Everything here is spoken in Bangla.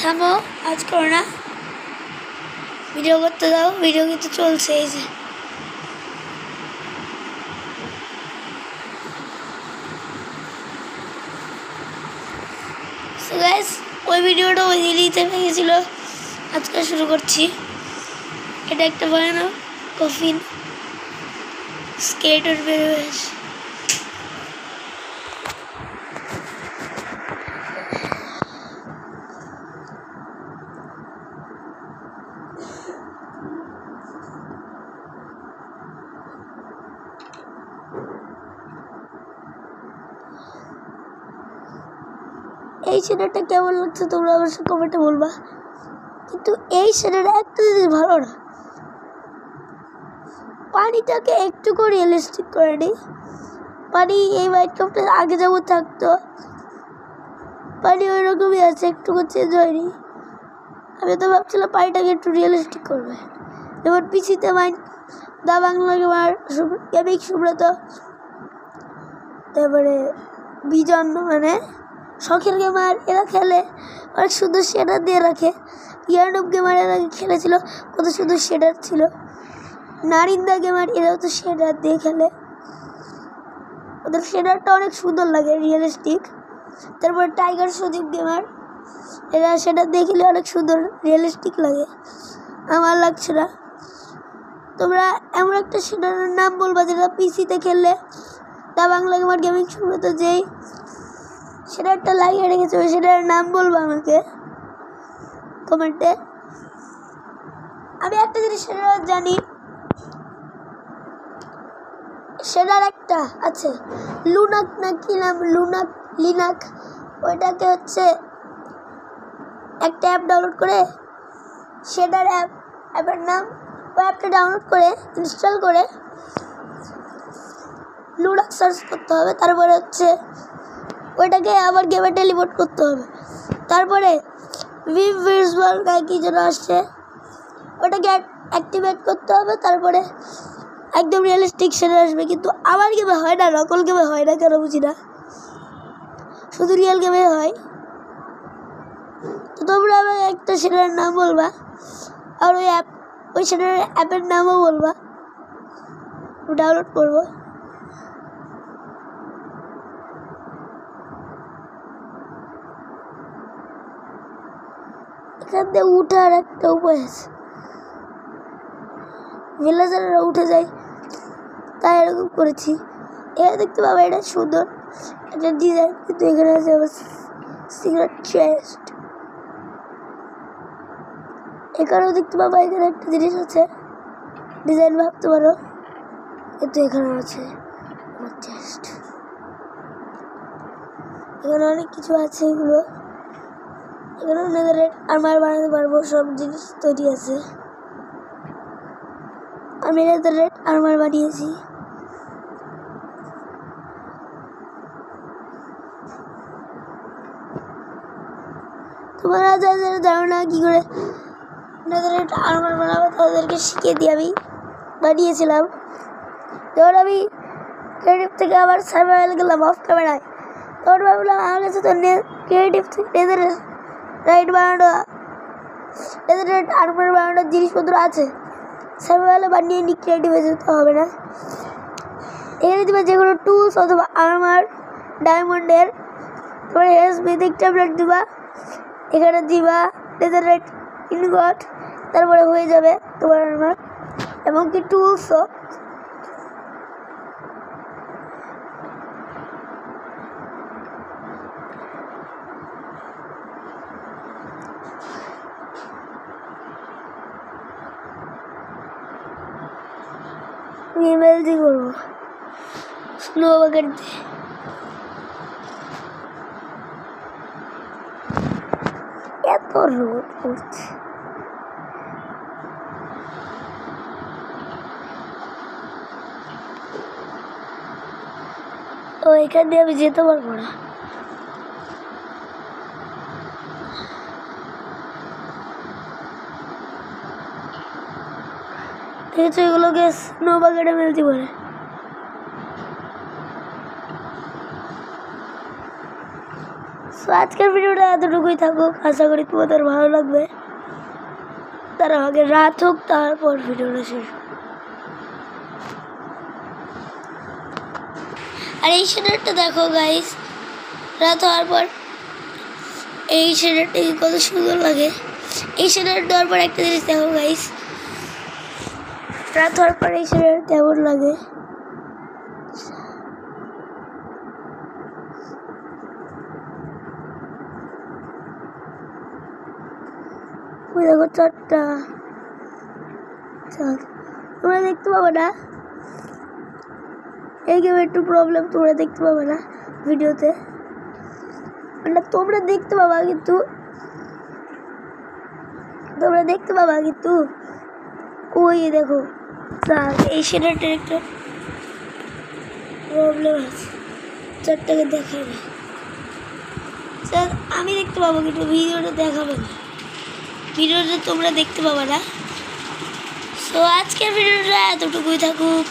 থামো, আজ করো না, ভিডিও করতে দাও। ভিডিও কিন্তু চলছে। এই যে সো গাইস, ওই ভিডিওটা ওই দিনই থেমে গেছিলো। আজকে শুরু করছি। এটা একটা বানানো কফিন স্কেটার বের হয়েছে। এই শেডারটা কেমন লাগছে তোমরা অবশ্যই কমেন্টে বলবা। কিন্তু এই শেডারটা একটা জিনিস ভালো না, পানিটাকে একটুকু রিয়েলিস্টিক করে নিই। পানি এই মাইনক্রাফটে আগে যেমন থাকতো, পানি ওই রকমই আছে, একটুকু চেঞ্জ হয়নি। আমি তো ভাবছিলাম পানিটাকে একটু রিয়েলিস্টিক করবে, যেমন পিছিতে মাইন দা বাংলা গেমিং সুব্রত, তারপরে বিজন মানে শখের গেমার, এরা খেলে অনেক সুন্দর শেডার দিয়ে রাখে। ইয়ারডম গেমার এর আগে খেলেছিল, কত সুন্দর শেডার ছিল। নারিন্দা গেমার এরাও তো শেডার দিয়ে খেলে, ওদের শেডারটা অনেক সুন্দর লাগে, রিয়েলিস্টিক। তারপর টাইগার সজীব গেমার, এরা শেডার দিয়ে খেলে অনেক সুন্দর রিয়েলিস্টিক লাগে। আমার লাগছে না। তোমরা এমন একটা শেডারের নাম বলবা যেটা পিসিতে খেললে দা বাংলা গেমার গেমিং সুব্রত যেই শেডারটা লাগিয়ে রেখেছে ওই শেডারের নাম বলবো আমাকে কমেন্টে। আমি একটা জিনিস শেডার জানি, শেডার একটা আছে লুনাক না কি নাম, লিনাক। ওইটাকে হচ্ছে একটা অ্যাপ ডাউনলোড করে, শেডার অ্যাপের নাম, ওই অ্যাপটা ডাউনলোড করে ইনস্টল করে লুনাক সার্চ করতে হবে। তারপরে হচ্ছে ওইটাকে আবার গেমে টেলিপোর্ট করতে হবে। তারপরে ভিজুয়াল কি যেন আসছে, ওটাকে অ্যাক্টিভেট করতে হবে। তারপরে একদম রিয়েলিস্টিক শেডার আসবে। কিন্তু আমার গেমে হয় না, নকল গেমে হয় না, কেন বুঝি না, শুধু রিয়েল গেমে হয়। তো তোমরা আমার একটা শেডারের নাম বলবা, আর ওই শেডারের অ্যাপের নামও বলবা, ডাউনলোড করবো। এখান থেকে উঠার একটা উপায় আছে, ভিলেজাররা উঠে যায়, তাই এরকম করেছি। এখানে দেখতে পাবো এটা সুন্দর একটা ডিজাইন, কিন্তু এখানে আছে আমার সিক্রেট চেস্ট। এখানেও দেখতে পাবো এখানে একটা জিনিস আছে, ডিজাইন ভাবতে পারো, কিন্তু এখানে আছে আমার চেস্ট। এখানে অনেক কিছু আছে, এগুলো এখানে নেদাররাইট আর্মার বানাতে পারবো, সব জিনিস তৈরি আছে। আমি নেদাররাইট আর্মার বানিয়েছি। তোমরা যারা জানো না কি করে নেদাররাইট আর্মার বানাবো, তাদেরকে শিখিয়ে দিয়ে আমি বানিয়েছিলাম। যখন আমি ক্রিয়েটিভ থেকে আবার সার্ভাইভাল গেলাম অফ ক্যামেরায়, তখন ভাবলাম আমার কাছে তো ক্রিয়েটিভ থেকে নেদাররাইট আর্মার বানানোর জিনিসপত্র আছে, সার্ভাইভালে বানিয়ে নি, ক্রিয়েটিভে যেতে হবে না। এখানে দিবা যে কোনো টুলস অথবা আর্মার ডায়মন্ডের, তোমার মিথিক ট্যাবলেট দিবা, এখানে দিবা নেদাররাইট ইনগট, তারপরে হয়ে যাবে তোমার আর্মার। এমনকি টুলসও এমএলজি করবো স্নো বাকেট দিয়ে। এত রোদ পড়ছে, ও এখান দিয়ে আমি যেতে পারবো না। দেখেছো, এগুলোকে স্নো বাকেটে মেলতে পারে। সো আজকের ভিডিওটা এতটুকুই থাকুক, আশা করি তোমাদের ভালো লাগবে। তার আগে রাত হোক, তারপর ভিডিওটা শেষ। আর এই শেডারটা দেখো গাইস, রাত হওয়ার পর এই শেডারটা কত সুন্দর লাগে। এই শেডার দেওয়ার পর একটা জিনিস দেখো গাইস, রাত হওয়ার পর এই শেডার কেমন লাগে। ওই দেখো চারটা চাঁদ, তোমরা দেখতে পাবে না, এই গেমে একটু প্রবলেম, তোমরা দেখতে পাবে না ভিডিওতে, মানে তোমরা দেখতে পাবা কিন্তু ওই দেখো চাঁদ। এই শেডারটার একটা প্রবলেম আছে, চারটাকে দেখায় না স্যার, আমি দেখতে পাবো কিন্তু ভিডিওটা দেখাবে না, ভিডিওটা তোমরা দেখতে পাবা না। সো আজকের ভিডিওটা এতটুকুই থাকুক।